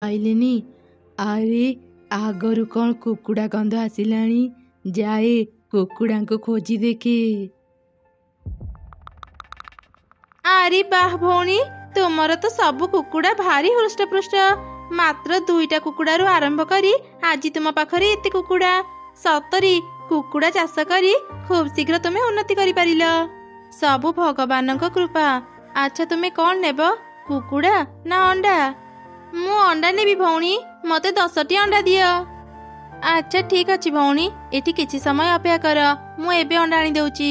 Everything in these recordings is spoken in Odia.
ପାଇଲେନି। ଆରେ ଆଗରୁ କ'ଣ କୁକୁଡ଼ା ଗନ୍ଧ ଆସିଲାଣି? ଯାଏ କୁକୁଡ଼ାଙ୍କୁ ଖୋଜି ଦେଖେ। ଆରେ ବାଃ ଭଉଣୀ, ତୁମର ତ ସବୁ କୁକୁଡ଼ା ଭାରି ହୃଷ୍ଟପୃଷ୍ଟ। ମାତ୍ର 2ଟା କୁକୁଡ଼ାରୁ ଆରମ୍ଭ କରି ଆଜି ତୁମ ପାଖରେ ଏତେ କୁକୁଡ଼ା। ସତରେ କୁକୁଡ଼ା ଚାଷ କରି ଖୁବ୍ ଶୀଘ୍ର ତୁମେ ଉନ୍ନତି କରିପାରିଲ। ସବୁ ଭଗବାନଙ୍କ କୃପା। ଆଚ୍ଛା, ତୁମେ କ'ଣ ନେବ, କୁକୁଡ଼ା ନା ଅଣ୍ଡା? ମୁଁ ଅଣ୍ଡା ନେବି ଭଉଣୀ, ମୋତେ 10ଟି ଅଣ୍ଡା ଦିଅ। ଆଚ୍ଛା ଠିକ୍ ଅଛି ଭଉଣୀ, ଏଠି କିଛି ସମୟ ଅପେକ୍ଷା କର, ମୁଁ ଏବେ ଅଣ୍ଡା ଆଣି ଦେଉଛି।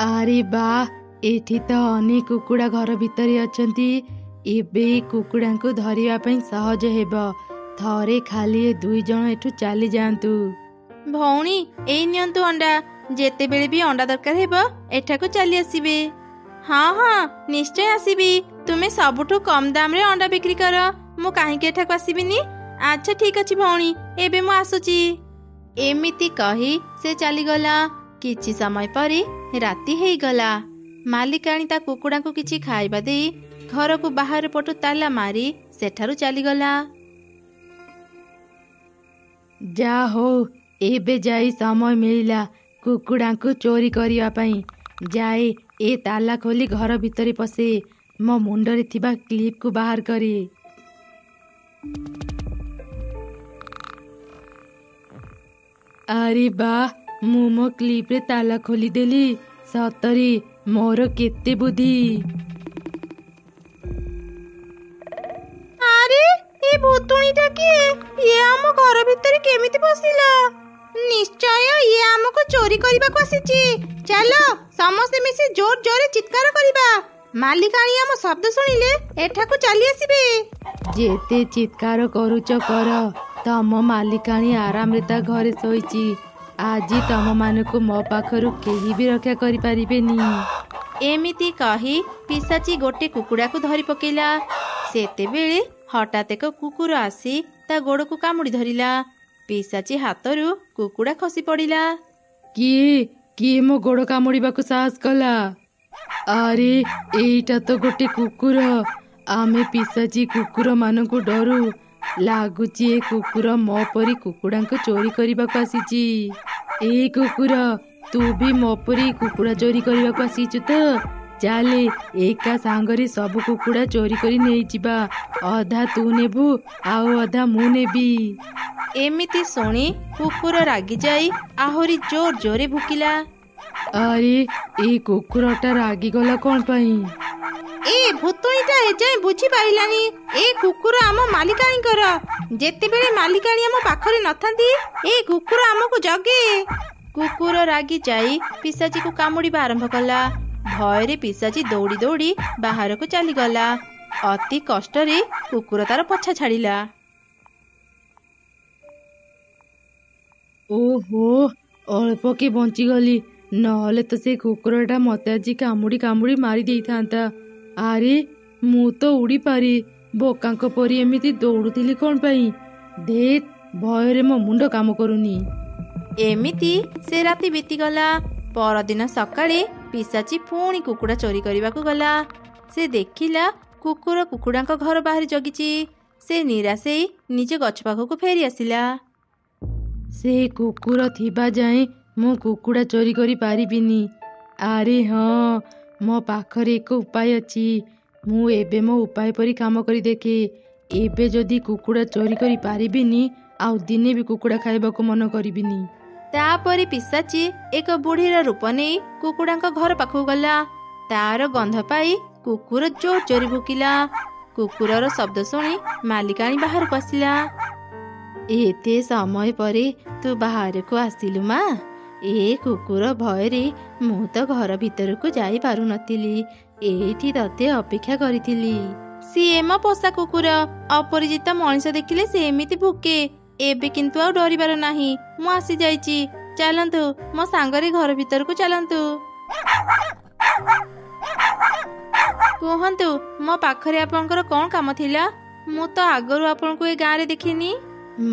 ଆରେ ବାଃ, ଏଠି ତ ଅନେକ କୁକୁଡ଼ା ଘର ଭିତରେ ଅଛନ୍ତି। ଏବେ କୁକୁଡ଼ାଙ୍କୁ ଧରିବା ପାଇଁ ସହଜ ହେବ। ଥରେ ଖାଲି 2 ଜଣ ଏଠୁ ଚାଲି ଯାଆନ୍ତୁ। ଭଉଣୀ, ଏଇ ନିଅନ୍ତୁ ଅଣ୍ଡା। ଯେତେବେଳେ ବି ଅଣ୍ଡା ଦରକାର ହେବ ଏଠାକୁ ଚାଲି ଆସିବେ। ହଁ ହଁ, ନିଶ୍ଚୟ ଆସିବି। ତୁମେ ସବୁଠୁ କମ୍ ଦାମରେ ଅଣ୍ଡା ବିକ୍ରି କର, ମୁଁ କାହିଁକି ଏଠାକୁ ଆସିବିନି? ଆଚ୍ଛା ଠିକ୍ ଅଛି ଭଉଣୀ, ଏବେ ମୁଁ ଆସୁଛି। ଏମିତି କହି ସେ ଚାଲିଗଲା। କିଛି ସମୟ ପରେ ରାତି ହେଇଗଲା। ମାଲିକାଣୀ ତା କୁକୁଡ଼ାଙ୍କୁ କିଛି ଖାଇବା ଦେଇ ଘରକୁ ବାହାର ପଟୁ ତାଲା ମାରି ସେଠାରୁ ଚାଲିଗଲା। ଯା ହଉ, ଏବେ ଯାଇ ସମୟ ମିଳିଲା କୁକୁଡ଼ାଙ୍କୁ ଚୋରି କରିବା ପାଇଁ। ଯାଏ ଏ ତାଲା ଖୋଲି ଘର ଭିତରେ ପଶେ, ମୋ ମୁଣ୍ଡରେ ଥିବା କ୍ଲିପ୍କୁ ବାହାର କରେ। ଆରେ ବାଃ, ମୁଁ ମୋ କ୍ଲିପ୍ରେ ତାଲା ଖୋଲିଦେଲି। ସତରେ ମୋର କେତେ ବୁଦ୍ଧି! ଆରେ ଏ ଭୂତୁଣୀଟା କିଏ? ଇଏ ଆମ ଘର ଭିତରେ କେମିତି ପଶିଲା? ନିଶ୍ଚୟ ଇଏ ଆମକୁ ଚୋରି କରିବାକୁ ଆସିଛି। ଚାଲ ସମସ୍ତେ ମିଶି ଜୋର ଜୋରେ ଚିତ୍କାର କରିବା। ମାଲିକାଣୀ ଆମ ଶବ୍ଦ ଶୁଣିଲେ ଏଠାକୁ ଚାଲି ଆସିବେ। ଯେତେ ଚିତ୍କାର କରୁଛ କର, ତମ ମାଲିକାଣୀ ଆରାମରେ ତା ଘରେ ଶୋଇଛି। ଆଜି ତମମାନଙ୍କୁ ମୋ ପାଖରୁ କେହି ବି ରକ୍ଷା କରିପାରିବେନି। ଏମିତି କହି ପିଶାଚି ଗୋଟେ କୁକୁଡ଼ାକୁ ଧରି ପକେଇଲା। ସେତେବେଳେ ହଠାତ୍ ଏକ କୁକୁର ଆସି ତା ଗୋଡ଼କୁ କାମୁଡ଼ି ଧରିଲା। ପିଶାଚି ହାତରୁ କୁକୁଡ଼ା ଖସି ପଡ଼ିଲା। କିଏ କିଏ ମୋ ଗୋଡ଼ କାମୁଡ଼ିବାକୁ ସାହସ କଲା? ଆରେ ଏଇଟା ତ ଗୋଟେ କୁକୁର। ଆମେ ପିଶାଚି କୁକୁରମାନଙ୍କୁ ଡରୁ। ଲାଗୁଛି ଏ କୁକୁର ମୋ ପରି କୁକୁଡ଼ାଙ୍କୁ ଚୋରି କରିବାକୁ ଆସିଛି। ଏ କୁକୁର, ତୁ ବି ମୋ ପରି କୁକୁଡ଼ା ଚୋରି କରିବାକୁ ଆସିଛୁ ତ? ଚାଲେ ଏକା ସାଙ୍ଗରେ ସବୁ କୁକୁଡ଼ା ଚୋରି କରି ନେଇଯିବା। ଅଧା ତୁ ନେବୁ ଆଉ ଅଧା ମୁଁ ନେବି। ଏମିତି ଶୁଣି କୁକୁର ରାଗି ଯାଇ ଆହୁରି ଜୋର ଜୋରେ ଭୁକିଲା। ଆରେ ଏ କୁକୁରଟା ରାଗିଗଲା କ'ଣ ପାଇଁ? ଏ ଭୂତୁଣୀଟା ଏଯାଏଁ ବୁଝିପାରିଲାନି ଏ କୁକୁର ଆମ ମାଲିକାଣୀଙ୍କର। ଯେତେବେଳେ ମାଲିକାଣୀ ଆମ ପାଖରେ ନଥାନ୍ତି ଏ କୁକୁର ଆମକୁ ଜଗେ। କୁକୁର ରାଗି ଯାଇ ପିଶାଚିକୁ କାମୁଡ଼ିବା ଆରମ୍ଭ କଲା। ଭୟରେ ପିଶାଚି ଦୌଡ଼ି ଦୌଡ଼ି ବାହାରକୁ ଚାଲିଗଲା। ଅତି କଷ୍ଟରେ କୁକୁର ତାର ପଛା ଛାଡ଼ିଲା। ଓହୋ, ଅଳ୍ପକେ ବଞ୍ଚିଗଲି, ନହେଲେ ତ ସେ କୁକୁରଟା ମୋତେ ଆଜି କାମୁଡ଼ି କାମୁଡ଼ି ମାରି ଦେଇଥାନ୍ତା। ଆରେ ମୁଁ ତ ଉଡ଼ିପାରେ, ବୋକାଙ୍କ ପରି ଏମିତି ଦୌଡ଼ୁଥିଲି କ'ଣ ପାଇଁ? ଧେତ୍, ଭୟରେ ମୋ ମୁଣ୍ଡ କାମ କରୁନି। ଏମିତି ସେ ରାତି ବିତିଗଲା। ପରଦିନ ସକାଳେ ପିଶାଚି ପୁଣି କୁକୁଡ଼ା ଚୋରି କରିବାକୁ ଗଲା। ସେ ଦେଖିଲା କୁକୁର କୁକୁଡ଼ାଙ୍କ ଘର ବାହାରେ ଜଗିଛି। ସେ ନିରାଶ ହେଇ ନିଜ ଗଛ ପାଖକୁ ଫେରି ଆସିଲା। ସେ କୁକୁର ଥିବା ଯାଏଁ ମୁଁ କୁକୁଡ଼ା ଚୋରି କରିପାରିବିନି। ଆରେ ହଁ, ମୋ ପାଖରେ ଏକ ଉପାୟ ଅଛି। ମୁଁ ଏବେ ମୋ ଉପାୟ ପରି କାମ କରି ଦେଖେ। ଏବେ ଯଦି କୁକୁଡ଼ା ଚୋରି କରିପାରିବିନି, ଆଉ ଦିନେ ବି କୁକୁଡ଼ା ଖାଇବାକୁ ମନ କରିବିନି। ତାପରେ ପିଶାଚି ଏକ ବୁଢ଼ୀର ରୂପ ନେଇ କୁକୁଡ଼ାଙ୍କ ଘର ପାଖକୁ ଗଲା। ତାର ଗନ୍ଧ ପାଇ କୁକୁର ଜୋର ଜୋରେ ଭୁକିଲା। କୁକୁରର ଶବ୍ଦ ଶୁଣି ମାଲିକାଣୀ ବାହାରକୁ ଆସିଲା। ଏତେ ସମୟ ପରେ ତୁ ବାହାରକୁ ଆସିଲୁ ମା? ଏ କୁକୁର ଭୟରେ ମୁଁ ତ ଘର ଭିତରକୁ ଯାଇ ପାରୁନଥିଲି। ଏଇଠି ତତେ ଅପେକ୍ଷା କରିଥିଲି। ସିଏ ମୋ ପୋଷା କୁକୁର। ଅପରିଚିତ ମଣିଷ ଦେଖିଲେ ସେ ଏମିତି ଭୁକେ। ଏବେ କିନ୍ତୁ ଆଉ ଡରିବାର ନାହିଁ। ମୁଁ ଆସିଯାଇଛି। ଚାଲନ୍ତୁ ମୋ ସାଙ୍ଗରେ ଘର ଭିତରକୁ ଚାଲନ୍ତୁ। କୁହନ୍ତୁ, ମୋ ପାଖରେ ଆପଣଙ୍କର କ'ଣ କାମ ଥିଲା? ମୁଁ ତ ଆଗରୁ ଆପଣଙ୍କୁ ଏ ଗାଁରେ ଦେଖିନି।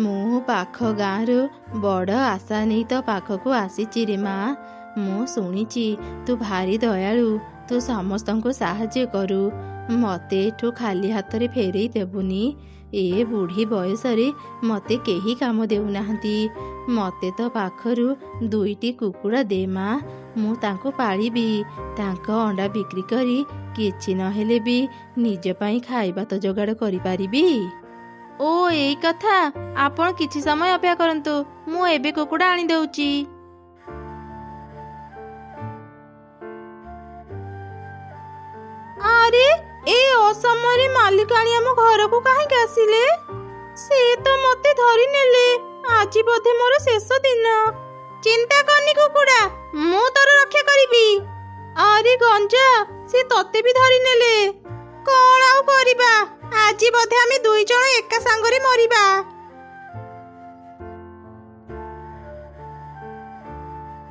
ମୁଁ ପାଖ ଗାଁରୁ ବଡ଼ ଆଶା ନେଇ ତୋ ପାଖକୁ ଆସିଛି ରେ ମା। ମୁଁ ଶୁଣିଛି ତୁ ଭାରି ଦୟାଳୁ। ତୁ ସମସ୍ତଙ୍କୁ ସାହାଯ୍ୟ କରୁ, ମୋତେ ଏଠୁ ଖାଲି ହାତରେ ଫେରେଇ ଦେବୁନି। ଏ ବୁଢ଼ୀ ବୟସରେ ମୋତେ କେହି କାମ ଦେଉନାହାନ୍ତି। ମୋତେ ତ ପାଖରୁ 2ଟି କୁକୁଡ଼ା ଦେ ମା, ମୁଁ ତାଙ୍କୁ ପାଳିବି। ତାଙ୍କ ଅଣ୍ଡା ବିକ୍ରି କରି କିଛି ନହେଲେ ବି ନିଜ ପାଇଁ ଖାଇବା ତ ଯୋଗାଡ଼ କରିପାରିବି। ଓ ଏଇ କଥା, ଆପଣ କିଛି ସମୟ ଅପେକ୍ଷା କରନ୍ତୁ, ମୁଁ ଏବେ କୁକୁଡ଼ା ଆଣିଦେଉଛି। ଆରେ ଏଇ ଅସମୟରେ ମାଲିକାଣୀ ଆମ ଘରକୁ କାହିଁକି ଆସିଲେ? ସେ ତ ମୋତେ ଧରି ନେଲେ। ଆଜି ବୋଧେ ମୋର ଶେଷ ଦିନ। ଚିନ୍ତା କରନି କୁକୁଡ଼ା, ମୁଁ ତୋର ରକ୍ଷା କରିବି। ଆରେ ଗଞ୍ଜା, ସେ ତତେ ବି ଧରି ନେଲେ। କଣ ଆଉ କରିବା, ଆଜି ବୋଧେ ଆମେ 2 ଜଣ ଏକା ସାଙ୍ଗରେ ମରିବା।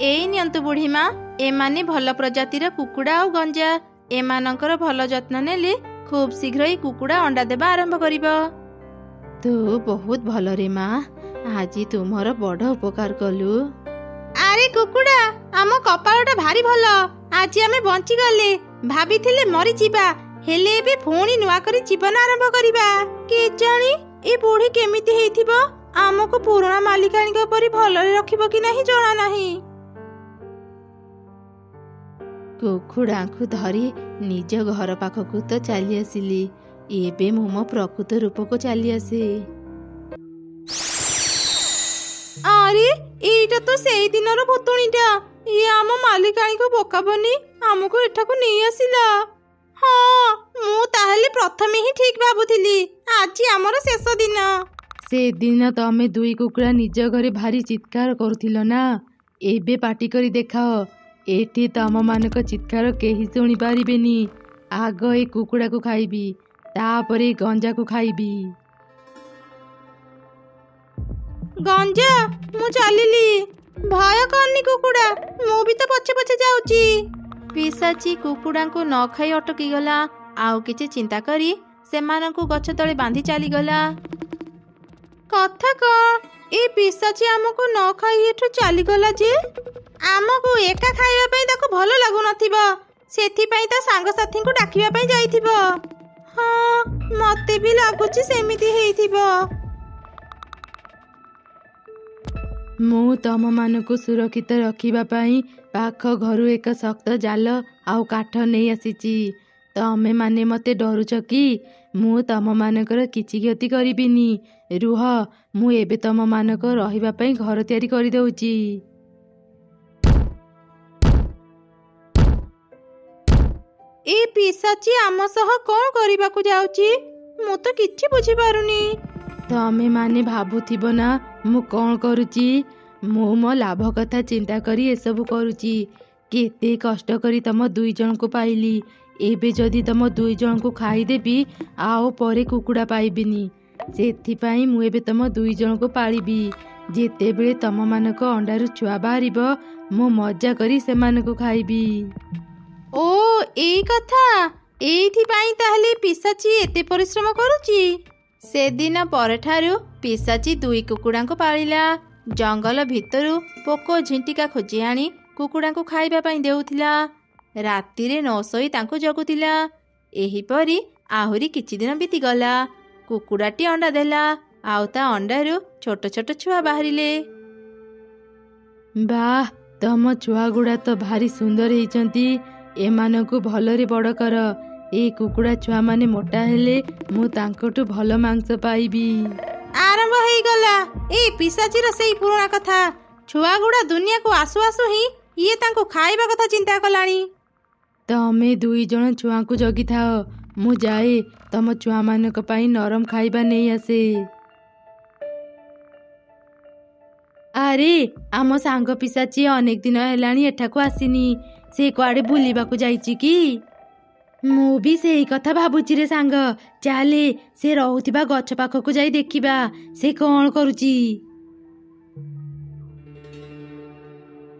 ଏଇ ନିଅନ୍ତୁ ବୁଢ଼ୀମା, ଏମାନେ ଭଲ ପ୍ରଜାତିର କୁକୁଡ଼ା ଆଉ ଗଞ୍ଜା। ଏମାନଙ୍କର ଭଲ ଯତ୍ନ ନେଲେ ଖୁବ୍ ଶୀଘ୍ର ଏଇ କୁକୁଡ଼ା ଅଣ୍ଡା ଦେବା ଆରମ୍ଭ କରିବ। ତୁ ବହୁତ ଭଲରେ ମା, ଆଜି ତୁମର ବଡ଼ ଉପକାର କଲୁ। ଆରେ କୁକୁଡ଼ା, ଆମ କପାଳଟା ଭାରି ଭଲ। ଆଜି ଆମେ ବଞ୍ଚିଗଲେ। ଭାବିଥିଲେ ମରିଯିବା, ହେଲେ ଏବେ ପୁଣି ନୂଆ କରି ଜୀବନ ଆରମ୍ଭ କରିବା। କେଜାଣି ଏ ବୁଢ଼ୀ କେମିତି ହେଇଥିବ, ଆମକୁ ପୁରୁଣା ମାଲିକାଣୀଙ୍କ ପରି ଭଲରେ ରଖିବ କି ନାହିଁ ଜଣା ନାହିଁ। କୁକୁଡ଼ାଙ୍କୁ ଧରି ନିଜ ଘର ପାଖକୁ ତ ଚାଲି ଆସିଲି, ଏବେ ମୁଁ ମୋ ପ୍ରକୃତ ରୂପକୁ ଚାଲି ଆସେ। ଆରେ ଏଇଟା ତ ସେଇ ଦିନର ଭୂତୁଣୀଟା। ଇଏ ଆମ ମାଲିକାଣୀକୁ ବୋକା ବନେଇ ଆମକୁ ଏଠାକୁ ନେଇ ଆସିଲା। ହଁ, ମୁଁ ତାହେଲେ ପ୍ରଥମେ ହିଁ ଠିକ୍ ଭାବୁଥିଲି। ଆଜି ଆମର ଶେଷ ଦିନ। ସେଦିନ ତମେ 2 କୁକୁଡ଼ା ନିଜ ଘରେ ଭାରି ଚିତ୍କାର କରୁଥିଲ ନା? ଏବେ ପାଟି କରି ଦେଖାଅ। ଏଠି ତମମାନଙ୍କ ଚିତ୍କାର କେହି ଶୁଣିପାରିବେନି। ଆଗ ଏ କୁକୁଡ଼ାକୁ ଖାଇବି, ତାପରେ ଗଞ୍ଜାକୁ ଖାଇବି। ଗଞ୍ଜା, ମୁଁ ଚାଲିଲି। ଭୟ କରନି କୁକୁଡ଼ା, ମୁଁ ବି ତ ପଛେ ପଛେ ଯାଉଛି। ପିଶାଚି କୁକୁଡ଼ାଙ୍କୁ ନ ଖାଇ ଅଟକିଗଲା। ଆଉ କିଛି ଚିନ୍ତା କରି ସେମାନଙ୍କୁ ଗଛ ତଳେ ବାନ୍ଧି ଚାଲିଗଲା। କଥା କଣ, ଏ ପିଶାଚି ଆମକୁ ନ ଖାଇ ଏଠୁ ଚାଲିଗଲା ଯେ? ଆମକୁ ଏକା ଖାଇବା ପାଇଁ ତାକୁ ଭଲ ଲାଗୁନଥିବ, ସେଥିପାଇଁ ତା ସାଙ୍ଗସାଥୀଙ୍କୁ ଡାକିବା ପାଇଁ ଯାଇଥିବ। ହଁ, ମତେ ବି ଲାଗୁଛି ସେମିତି ହେଇଥିବ। ମୁଁ ତମମାନଙ୍କୁ ସୁରକ୍ଷିତ ରଖିବା ପାଇଁ ପାଖ ଘରୁ ଏକ ଶକ୍ତ ଜାଲ ଆଉ କାଠ ନେଇ ଆସିଛି। ତମେମାନେ ମୋତେ ଡରୁଛ କି? ମୁଁ ତମମାନଙ୍କର କିଛି କ୍ଷତି କରିବିନି। ରୁହ, ମୁଁ ଏବେ ତମମାନଙ୍କ ରହିବା ପାଇଁ ଘର ତିଆରି କରିଦେଉଛି। ଏ ପିଶାଚି ଆମ ସହ କଣ କରିବାକୁ ଯାଉଛି? ମୁଁ ତ କିଛି ବୁଝିପାରୁନି। ତମେମାନେ ଭାବୁଥିବ ନା ମୁଁ କ'ଣ କରୁଛି? ମୁଁ ମୋ ଲାଭ କଥା ଚିନ୍ତା କରି ଏସବୁ କରୁଛି। କେତେ କଷ୍ଟ କରି ତମ 2 ଜଣଙ୍କୁ ପାଇଲି। ଏବେ ଯଦି ତମ 2 ଜଣଙ୍କୁ ଖାଇଦେବି, ଆଉ ପରେ କୁକୁଡ଼ା ପାଇବିନି। ସେଥିପାଇଁ ମୁଁ ଏବେ ତମ 2 ଜଣଙ୍କୁ ପାଳିବି। ଯେତେବେଳେ ତମମାନଙ୍କ ଅଣ୍ଡାରୁ ଛୁଆ ବାହାରିବ, ମୁଁ ମଜା କରି ସେମାନଙ୍କୁ ଖାଇବି। ଓ ଏଇ କଥା, ଏଇଥିପାଇଁ ତାହେଲେ ପିଶାଚି ଏତେ ପରିଶ୍ରମ କରୁଛି। ସେଦିନ ପରଠାରୁ ପିଶାଚି 2 କୁକୁଡ଼ାଙ୍କୁ ପାଳିଲା। ଜଙ୍ଗଲ ଭିତରୁ ପୋକ ଝିଣ୍ଟିକା ଖୋଜି ଆଣି କୁକୁଡ଼ାଙ୍କୁ ଖାଇବା ପାଇଁ ଦେଉଥିଲା। ରାତିରେ ନ ଶୋଇ ତାଙ୍କୁ ଜଗୁଥିଲା। ଏହିପରି ଆହୁରି କିଛି ଦିନ ବିତିଗଲା। କୁକୁଡ଼ାଟି ଅଣ୍ଡା ଦେଲା, ଆଉ ତା ଅଣ୍ଡାରୁ ଛୋଟ ଛୋଟ ଛୁଆ ବାହାରିଲେ। ବାଃ, ତମ ଛୁଆଗୁଡ଼ା ତ ଭାରି ସୁନ୍ଦର ହେଇଛନ୍ତି। ଏମାନଙ୍କୁ ଭଲରେ ବଡ଼ କର। ଏଇ କୁକୁଡ଼ା ଛୁଆମାନେ ମୋଟା ହେଲେ ମୁଁ ତାଙ୍କଠୁ ଭଲ ମାଂସ ପାଇବି। ଆରମ୍ଭ ହେଇଗଲା ଏଇ ପିଶାଚିର ସେଇ ପୁରୁଣା କଥା। ଛୁଆଗୁଡ଼ା ଦୁନିଆକୁ ଆସୁ ଆସୁ ହିଁ ଇଏ ତାଙ୍କୁ ଖାଇବା କଥା ଚିନ୍ତା କଲାଣି। ତମେ 2 ଜଣ ଛୁଆଙ୍କୁ ଜଗିଥାଅ, ମୁଁ ଯାଏ ତମ ଛୁଆମାନଙ୍କ ପାଇଁ ନରମ ଖାଇବା ନେଇ ଆସେ। ଆରେ ଆମ ସାଙ୍ଗ ପିଶାଚି ଅନେକ ଦିନ ହେଲାଣି ଏଠାକୁ ଆସିନି। ସେ କୁଆଡ଼େ ବୁଲିବାକୁ ଯାଇଛି କି? ମୁଁ ବି ସେଇ କଥା ଭାବୁଛି ରେ ସାଙ୍ଗ। ଚାଲେ ସେ ରହୁଥିବା ଗଛ ପାଖକୁ ଯାଇ ଦେଖିବା, ସେ କ'ଣ କରୁଛି।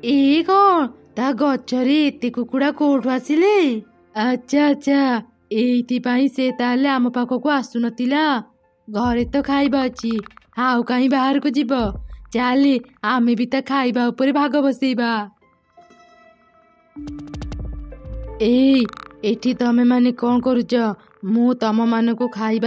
ଏ କ'ଣ, ତା ଗଛରେ ଏତେ କୁକୁଡ଼ା କୋଉଠୁ ଆସିଲେ? ଆଚ୍ଛା ଆଚ୍ଛା, ଏଇଥିପାଇଁ ସେ ତାହେଲେ ଆମ ପାଖକୁ ଆସୁନଥିଲା। ଘରେ ତ ଖାଇବା ଅଛି, ଆଉ କାହିଁ ବାହାରକୁ ଯିବ। ଚାଲେ ଆମେ ବି ତା ଖାଇବା ଉପରେ ଭାଗ ବସେଇବା। ଏଇ ଏଠି ତମେ ମାନେ କ'ଣ କରୁଛ? ମୁଁ ତମମାନଙ୍କୁ ଖାଇବା